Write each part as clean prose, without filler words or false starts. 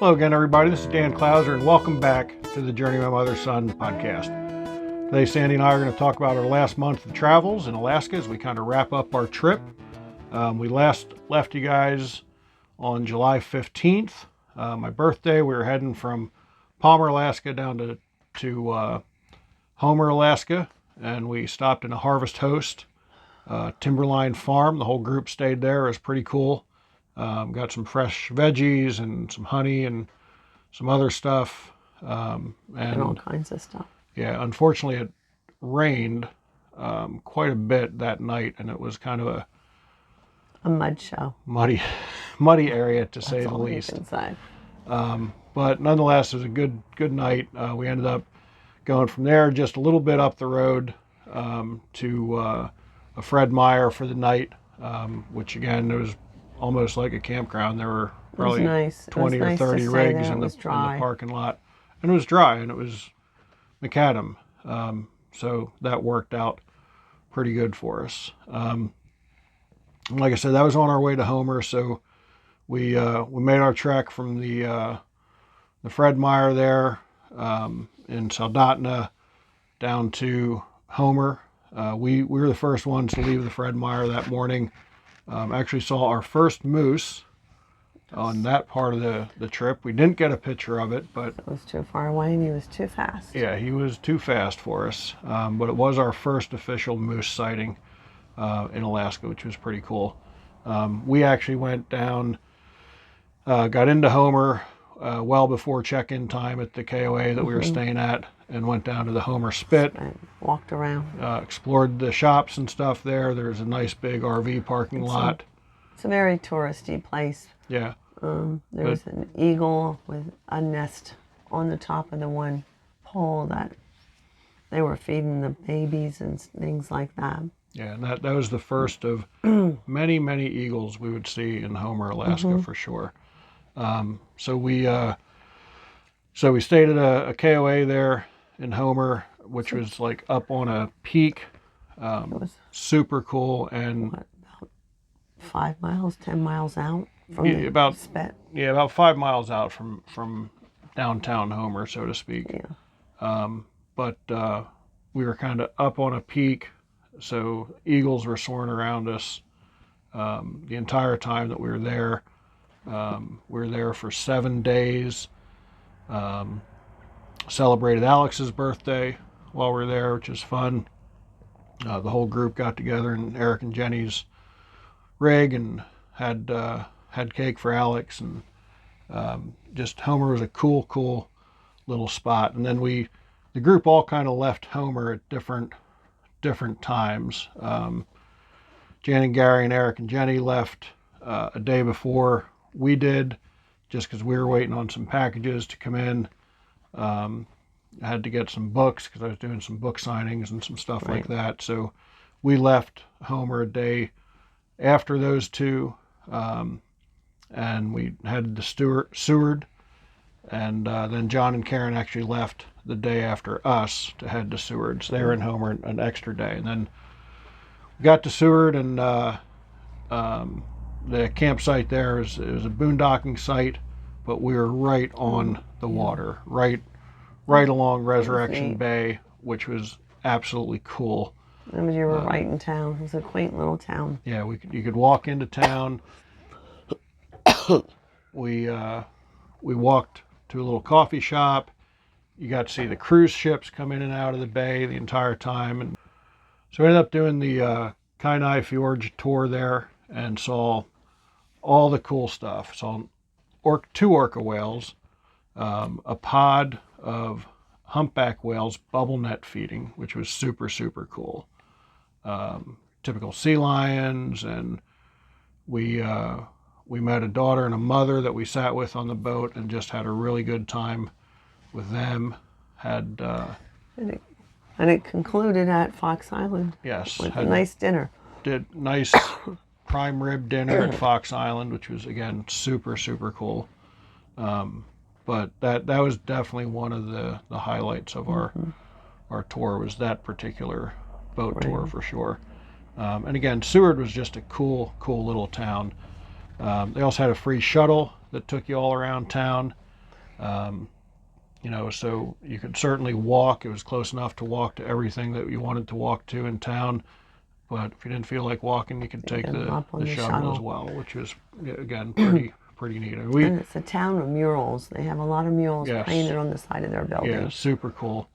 Hello again, everybody. This is Dan Clouser, and welcome back to the Journey of My Mother's Son podcast. Today, Sandy and I are going to talk about our last month of travels in Alaska as we kind of wrap up our trip. We last left you guys on July 15th, my birthday. We were heading from Palmer, Alaska down to Homer, Alaska, and we stopped in a Harvest Host Timberline farm. The whole group stayed there. It was pretty cool. Got some fresh veggies and some honey and some other stuff. And all kinds of stuff. Yeah, unfortunately it rained quite a bit that night, and it was kind of a mud show. Muddy area to say the least. You can say. But nonetheless, it was a good night. We ended up going from there just a little bit up the road to a Fred Meyer for the night, which again, it was almost like a campground. There were probably 20 or 30 rigs in the parking lot. And it was dry, and it was macadam. So that worked out pretty good for us. Like I said, that was on our way to Homer, so we made our trek from the Fred Meyer there in Talkeetna down to Homer. We were the first ones to leave the Fred Meyer that morning. Actually saw our first moose on that part of the trip. We didn't get a picture of it, but it was too far away and he was too fast. Yeah, he was too fast for us. But it was our first official moose sighting in Alaska, which was pretty cool. We actually went down, got into Homer well before check-in time at the KOA that we were staying at, and went down to the Homer Spit. And walked around. Explored the shops and stuff there. There's a nice big RV parking lot. It's a very touristy place. Yeah. There was an eagle with a nest on the top of the one pole that they were feeding the babies and things like that. Yeah, and that was the first of many, many eagles we would see in Homer, Alaska, for sure. So we stayed at a KOA there in Homer, which was like up on a peak. It was super cool. And about 5 miles, 10 miles out from the Spit. Yeah, about 5 miles out from downtown Homer, so to speak. Yeah. But we were kind of up on a peak, so eagles were soaring around us the entire time that we were there. We were there for 7 days. Celebrated Alex's birthday while we were there, which was fun. The whole group got together in Eric and Jenny's rig and had cake for Alex, and just Homer was a cool little spot. And then the group all kind of left Homer at different times. Jan and Gary and Eric and Jenny left a day before we did, just because we were waiting on some packages to come in. I had to get some books because I was doing some book signings and some stuff like that. So we left Homer a day after those two, and we headed to Steward, and then John and Karen actually left the day after us to head to Seward. So they were in Homer an extra day, and then we got to Seward, and the campsite there is a boondocking site, but we were right on the water, right along Resurrection Bay, which was absolutely cool. And you were right in town. It was a quaint little town. Yeah, you could walk into town. We walked to a little coffee shop. You got to see the cruise ships come in and out of the bay the entire time, and so we ended up doing the Kenai Fjord tour there and saw all the cool stuff. Saw 2 orca whales, a pod of humpback whales bubble net feeding, which was super cool. Typical sea lions, and we met a daughter and a mother that we sat with on the boat and just had a really good time with them. And it concluded at Fox Island. Yes, with a nice dinner. Did nice prime rib dinner at Fox Island, which was again super cool. But that was definitely one of the highlights of our tour, was that particular boat tour for sure. And again, Seward was just a cool little town. They also had a free shuttle that took you all around town. So you could certainly walk. It was close enough to walk to everything that you wanted to walk to in town. But if you didn't feel like walking, you could take the hop on the shuttle as shuttle. well, which was, again, pretty neat. And And it's a town of murals. They have a lot of murals yes, painted on the side of their yeah, building. super cool.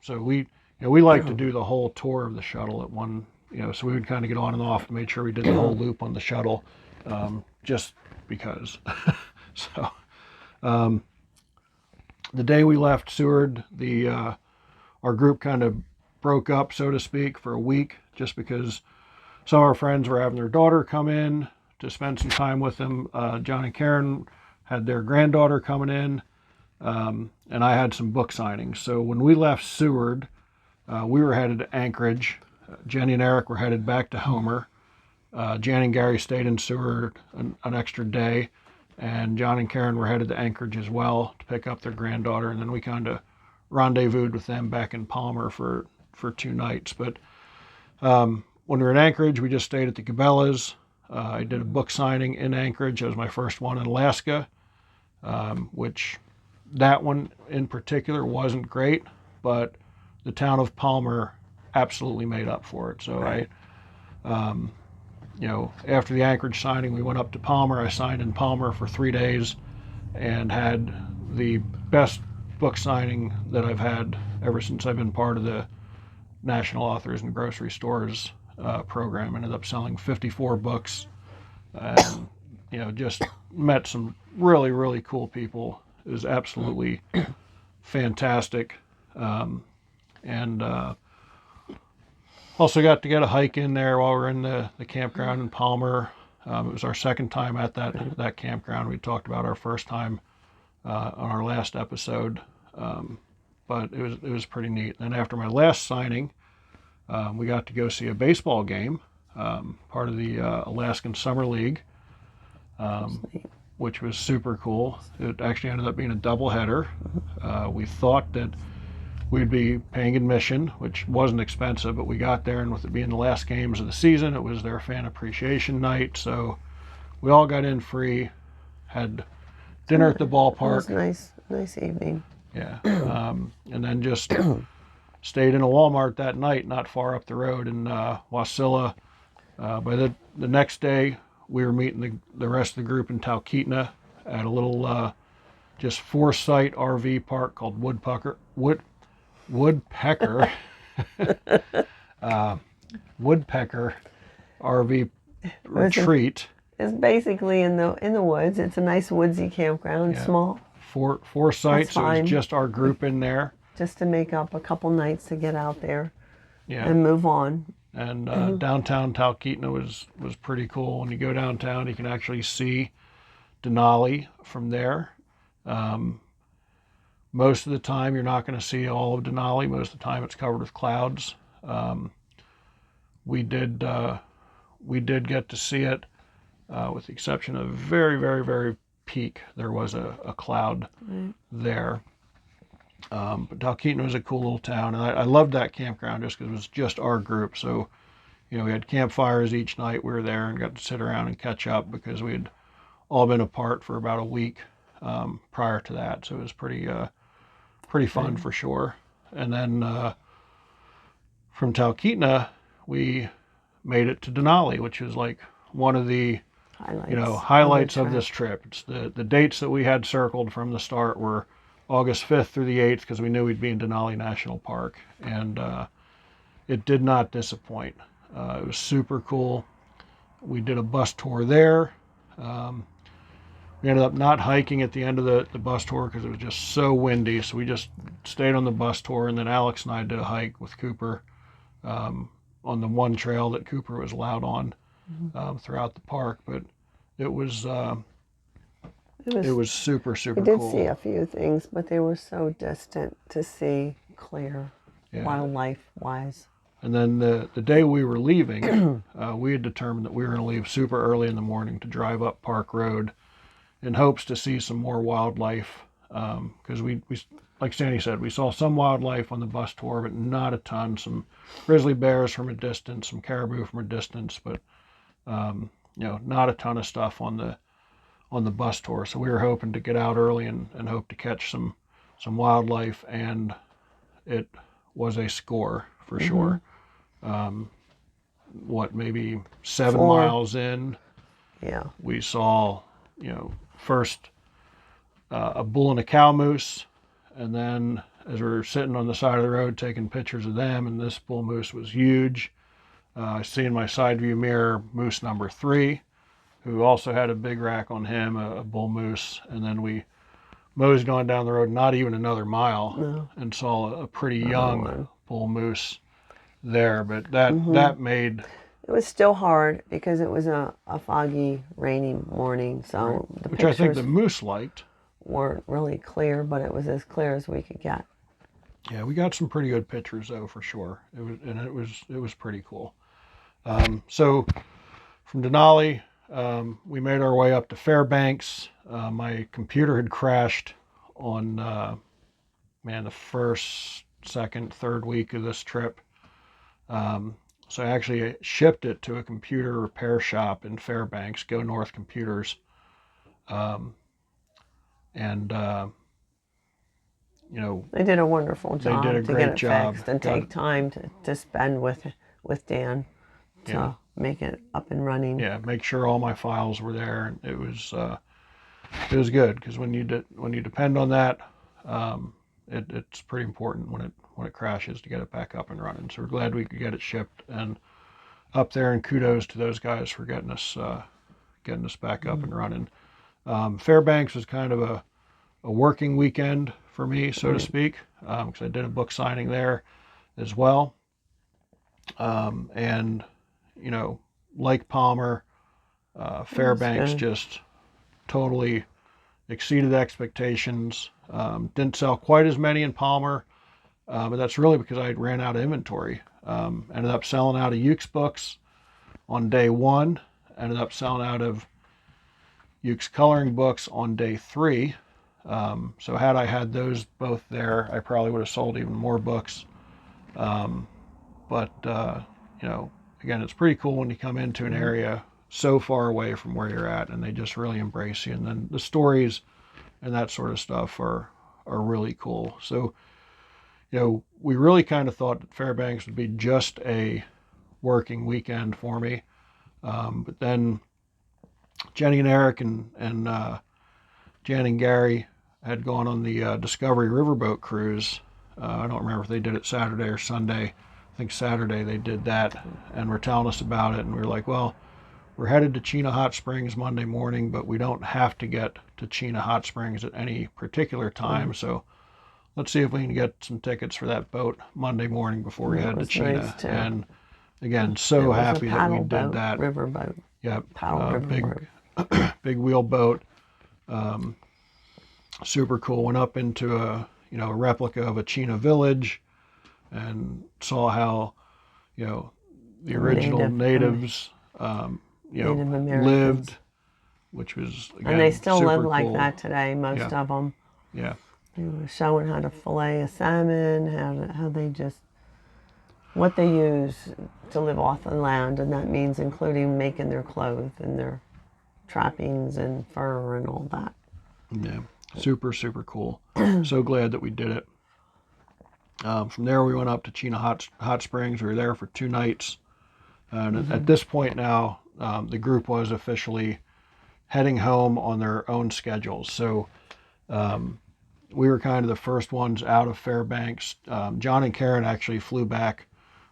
So we like to do the whole tour of the shuttle at one, so we would kind of get on and off and made sure we did the whole loop on the shuttle, just because. So the day we left Seward, our group kind of broke up, so to speak, for a week, just because some of our friends were having their daughter come in to spend some time with them. John and Karen had their granddaughter coming in, and I had some book signings. So when we left Seward, we were headed to Anchorage. Jenny and Eric were headed back to Homer. Jan and Gary stayed in Seward an extra day, and John and Karen were headed to Anchorage as well to pick up their granddaughter, and then we kind of rendezvoused with them back in Palmer for 2 nights. But when we were in Anchorage, we just stayed at the Cabela's. I did a book signing in Anchorage. It was my first one in Alaska, which that one in particular wasn't great, but the town of Palmer absolutely made up for it. So Right. after the Anchorage signing, we went up to Palmer. I signed in Palmer for 3 days and had the best book signing that I've had ever since I've been part of the National Authors and Grocery Stores program. Ended up selling 54 books, and just met some really, really cool people. It was absolutely fantastic, and also got to get a hike in there while we were in the campground in Palmer. It was our second time at that campground. We talked about our first time on our last episode, but it was pretty neat. And after my last signing, we got to go see a baseball game, part of the Alaskan Summer League, which was super cool. It actually ended up being a doubleheader. We thought that we'd be paying admission, which wasn't expensive, but we got there, and with it being the last games of the season, it was their fan appreciation night. So we all got in free, had dinner at the It was ballpark. nice evening. Yeah. And then just stayed in a Walmart that night, not far up the road in Wasilla. By the next day, we were meeting the rest of the group in Talkeetna at a little just 4-site RV park called Woodpecker Woodpecker RV retreat. It's basically in the woods. It's a nice woodsy campground, Yeah. small, Four sites. So it fine. was just our group in there. just to make up a couple nights to get out there Yeah. and move on. And downtown Talkeetna was pretty cool. When you go downtown, you can actually see Denali from there. Most of the time, you're not going to see all of Denali. Most of the time, it's covered with clouds. We did get to see it, with the exception of very, very, very peak. There was a cloud there. But Talkeetna was a cool little town, and I loved that campground just because it was just our group. So, we had campfires each night. We were there and got to sit around and catch up because we had all been apart for about a week prior to that. So it was pretty fun for sure. And then from Talkeetna, we made it to Denali, which is like one of the highlights of this trip. It's the dates that we had circled from the start were August 5th through the 8th because we knew we'd be in Denali National Park, and it did not disappoint. It was super cool. We did a bus tour there. We ended up not hiking at the end of the bus tour because it was just so windy, so we just stayed on the bus tour, and then Alex and I did a hike with Cooper on the one trail that Cooper was allowed on throughout the park. But it was super, super We did cool. see a few things, but they were so distant to see clear, wildlife-wise. And then the day we were leaving, we had determined that we were going to leave super early in the morning to drive up Park Road in hopes to see some more wildlife. Because we, like Sandy said, we saw some wildlife on the bus tour, but not a ton. Some grizzly bears from a distance, some caribou from a distance, but not a ton of stuff on on the bus tour. So we were hoping to get out early and hope to catch some wildlife, and it was a score for sure. Maybe 7 4. miles in, Yeah. we saw, first a bull and a cow moose, and then as we were sitting on the side of the road taking pictures of them, and this bull moose was huge. I see in my side view mirror moose number 3, who also had a big rack on him, a bull moose, and then we moseyed on down the road, not even another mile, and saw a pretty young bull moose there. But that made... It was still hard because it was a foggy, rainy morning, so the which I think pictures the moose liked. weren't really clear, but it was as clear as we could get. Yeah, we got some pretty good pictures though, for sure. It was pretty cool. So from Denali, we made our way up to Fairbanks. My computer had crashed on the first, second, third week of this trip. So I actually shipped it to a computer repair shop in Fairbanks, Go North Computers. They did a wonderful job did a to great get it job. fixed and take time to spend with Dan to make it up and running. Yeah, make sure all my files were there. It was good, because when you depend on that, it's pretty important when it crashes to get it back up and running. So we're glad we could get it shipped and up there, and kudos to those guys for getting us back up and running. Fairbanks was kind of a working weekend for me, so to speak, because I did a book signing there as well. And like Palmer, Fairbanks just totally exceeded expectations. Didn't sell quite as many in Palmer, but that's really because I ran out of inventory. Ended up selling out of Ukes books on day 1. Ended up selling out of Ukes coloring books on day 3. So had I had those both there, I probably would have sold even more books. But again, it's pretty cool when you come into an area so far away from where you're at, and they just really embrace you. And then the stories and that sort of stuff are really cool. So, we really kind of thought that Fairbanks would be just a working weekend for me. But then Jenny and Eric and Jan and Gary had gone on the Discovery Riverboat cruise. I don't remember if they did it Saturday or Sunday. I think Saturday they did that, and were telling us about it. And we were like, well, we're headed to Chena Hot Springs Monday morning, but we don't have to get to Chena Hot Springs at any particular time. So let's see if we can get some tickets for that boat Monday morning before we head to Chena. Nice, and again, so happy that we did that. Riverboat. Yeah, Riverboat. big wheel boat. Super cool. Went up into a replica of a Chena village, and saw how the original natives Native Americans lived, which was, again, and they still super live like cool. that today. Most of them. Yeah. They were showing how to fillet a salmon, how they just what they use to live off the land, and that means including making their clothes and their trappings and fur and all that. Yeah, super cool. So glad that we did it. From there, we went up to Chena Hot Springs. We were there for 2 nights. And at this point now, the group was officially heading home on their own schedules. So we were kind of the first ones out of Fairbanks. John and Karen actually flew back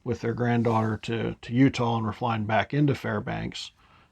with their granddaughter to Utah, and were flying back into Fairbanks.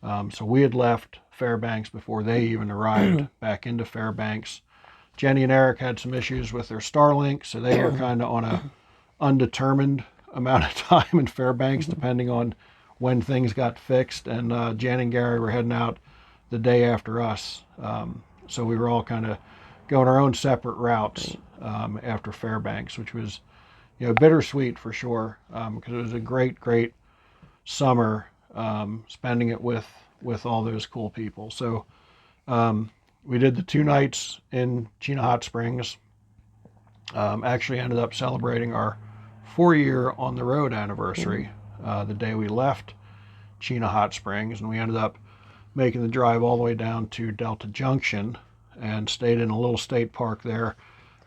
So we had left Fairbanks before they even arrived back into Fairbanks. Jenny and Eric had some issues with their Starlink, so they were kind of on a undetermined amount of time in Fairbanks, depending on when things got fixed. And Jan and Gary were heading out the day after us. So we were all kind of going our own separate routes after Fairbanks, which was, bittersweet for sure, because it was a great summer, spending it with all those cool people. So we did the 2 nights in Chena Hot Springs. Actually ended up celebrating our 4-year on the road anniversary the day we left Chena Hot Springs, and we ended up making the drive all the way down to Delta Junction and stayed in a little state park there.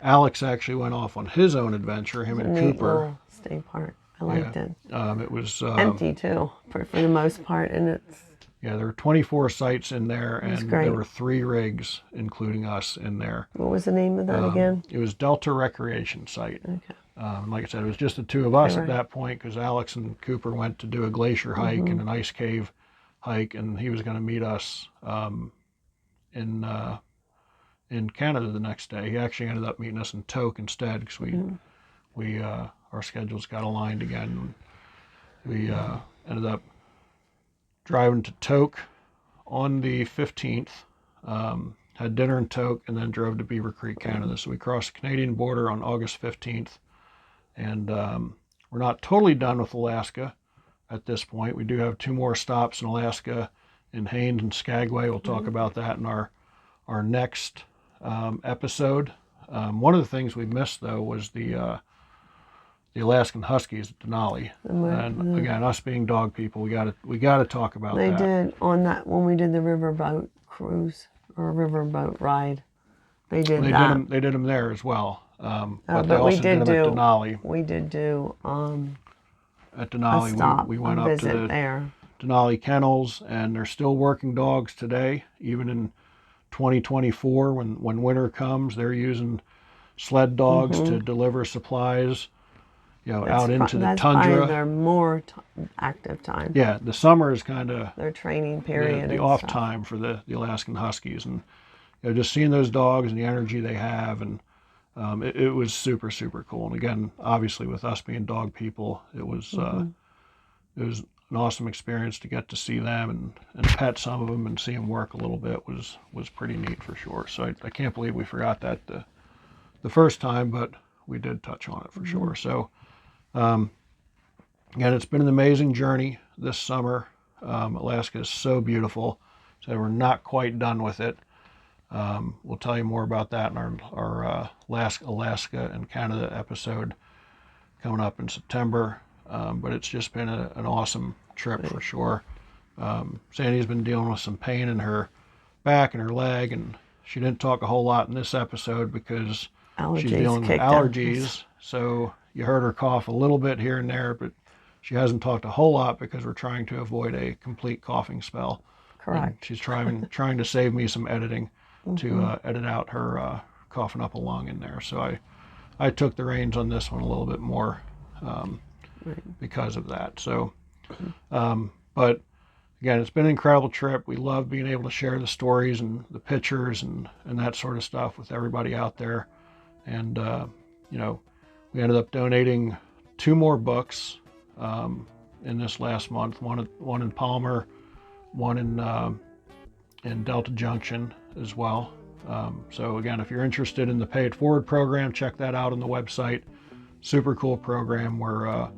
Alex actually went off on his own adventure, him It's a and neat Cooper. little state park. I liked it. It was Empty too, for the most part, and it's there were 24 sites in there, and great. there were 3 rigs, including us, in there. What was the name of that again? It was Delta Recreation Site. Okay. Like I said, it was just the 2 of us Right. at that point because Alex and Cooper went to do a glacier hike and an ice cave hike, and he was going to meet us in Canada the next day. He actually ended up meeting us in Tok instead because we our schedules got aligned again. We ended up driving to Tok on the 15th, had dinner in Tok, and then drove to Beaver Creek, Canada. So we crossed the Canadian border on August 15th, and we're not totally done with Alaska at this point. We do have 2 more stops in Alaska, in Haines and Skagway. We'll talk about that in our next episode. One of the things we missed, though, was the Alaskan Huskies at Denali. And again, us being dog people, we got to talk about They that. did on that when we did the riverboat cruise or riverboat ride. They did that. They did them there as well. But they But we also did did them do at Denali. We did do At a Denali, stop, we went a up to visit the there. Denali kennels, and they're still working dogs today, even in 2024 when winter comes. They're using sled dogs to deliver supplies, out into the That's tundra. probably their more active time. Yeah, the summer is kind of Their training period. the and off stuff. time for the Alaskan Huskies, and just seeing those dogs and the energy they have, and it was super, super cool. And again, obviously with us being dog people, it was an awesome experience to get to see them and pet some of them and see them work a little bit was pretty neat for sure. So I can't believe we forgot that the first time, but we did touch on it for sure. So again, it's been an amazing journey this summer. Alaska is so beautiful. So we're not quite done with it. We'll tell you more about that in our Alaska and Canada episode coming up in September. But it's just been an awesome trip for sure. Sandy's been dealing with some pain in her back and her leg, and she didn't talk a whole lot in this episode because she's dealing with allergies. So you heard her cough a little bit here and there, but she hasn't talked a whole lot because we're trying to avoid a complete coughing spell. Correct. And she's trying to save me some editing to edit out her coughing up a lung in there. So I took the reins on this one a little bit more because of that. So, but again, it's been an incredible trip. We love being able to share the stories and the pictures and that sort of stuff with everybody out there. And, we ended up donating 2 more books in this last month, one in Palmer, one in Delta Junction as well. So again, if you're interested in the Pay It Forward program, check that out on the website. Super cool program where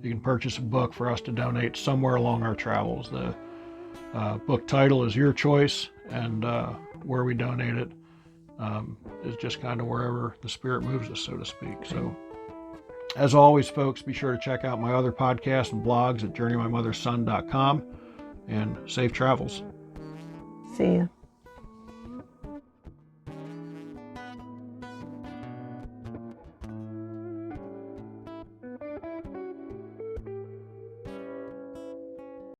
you can purchase a book for us to donate somewhere along our travels. The book title is your choice, and where we donate it is just kind of wherever the spirit moves us, so to speak. So as always, folks, be sure to check out my other podcasts and blogs at journeymymotherson.com, and safe travels. See ya.